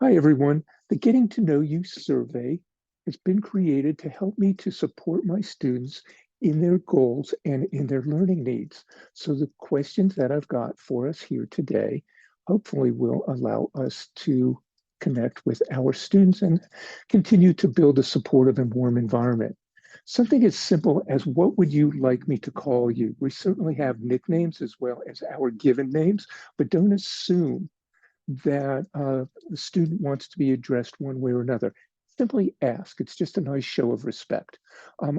Hi, everyone. The Getting to Know You survey has been created to help me to support my students in their goals and in their learning needs. So the questions that I've got for us here today hopefully will allow us to connect with our students and continue to build a supportive and warm environment. Something as simple as what would you like me to call you? We certainly have nicknames as well as our given names, but don't assume that the student wants to be addressed one way or another. Simply ask. It's just a nice show of respect.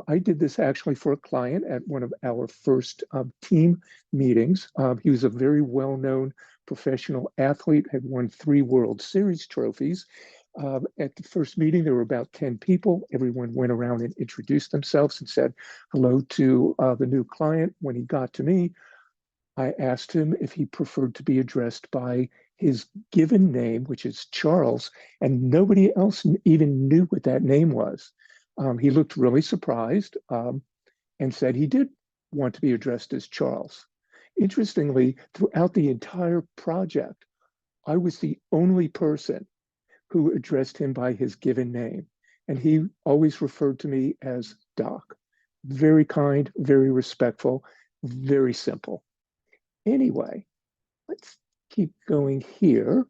I did this actually for a client at one of our first team meetings. He was a very well-known professional athlete, had won 3 World Series trophies. At the first meeting, there were about 10 people. Everyone went around and introduced themselves and said hello to the new client. When he got to me, I asked him if he preferred to be addressed by his given name, which is Charles, and nobody else even knew what that name was. He looked really surprised and said he did want to be addressed as Charles. Interestingly, throughout the entire project, I was the only person who addressed him by his given name, and he always referred to me as Doc. Very kind, very respectful, very simple. Anyway, let's keep going here.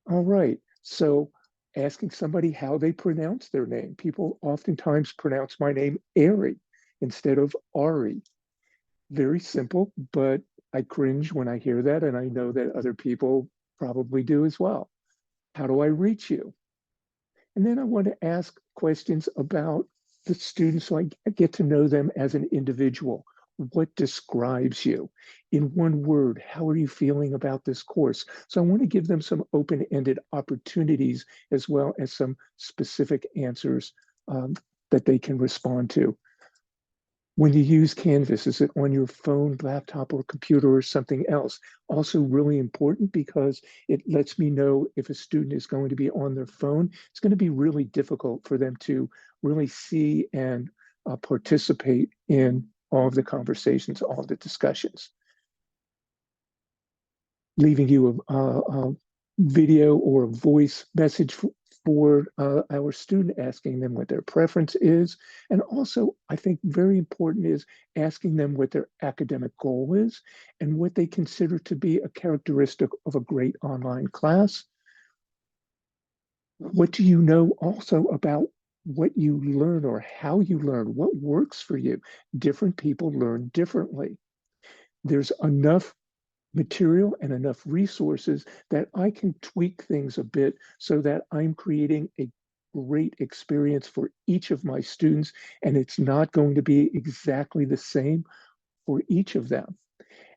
All right. So asking somebody how they pronounce their name. People oftentimes pronounce my name Ari instead of Ari. Very simple, but I cringe when I hear that, and I know that other people probably do as well. How do I reach you? And then I want to ask questions about the students so I get to know them as an individual. What describes you? In one word, how are you feeling about this course? So I want to give them some open-ended opportunities as well as some specific answers that they can respond to. When you use Canvas, is it on your phone, laptop, or computer or something else? Also really important because it lets me know if a student is going to be on their phone. It's going to be really difficult for them to really see and participate in all of the conversations, all of the discussions. Leaving you a video or a voice message for our student, asking them what their preference is. And also, I think very important is asking them what their academic goal is and what they consider to be a characteristic of a great online class. What do you know also about what you learn or how you learn? What works for you? Different people learn differently. There's enough material and enough resources that I can tweak things a bit so that I'm creating a great experience for each of my students, and it's not going to be exactly the same for each of them.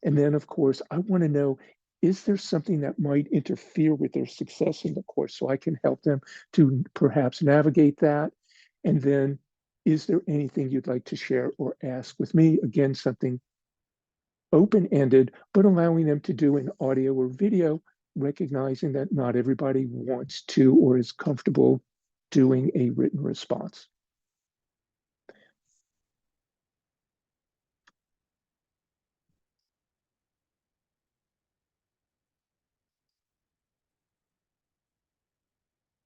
And then, of course, I want to know, is there something that might interfere with their success in the course so I can help them to perhaps navigate that? And then, is there anything you'd like to share or ask with me? Again, something open-ended, but allowing them to do an audio or video, recognizing that not everybody wants to or is comfortable doing a written response.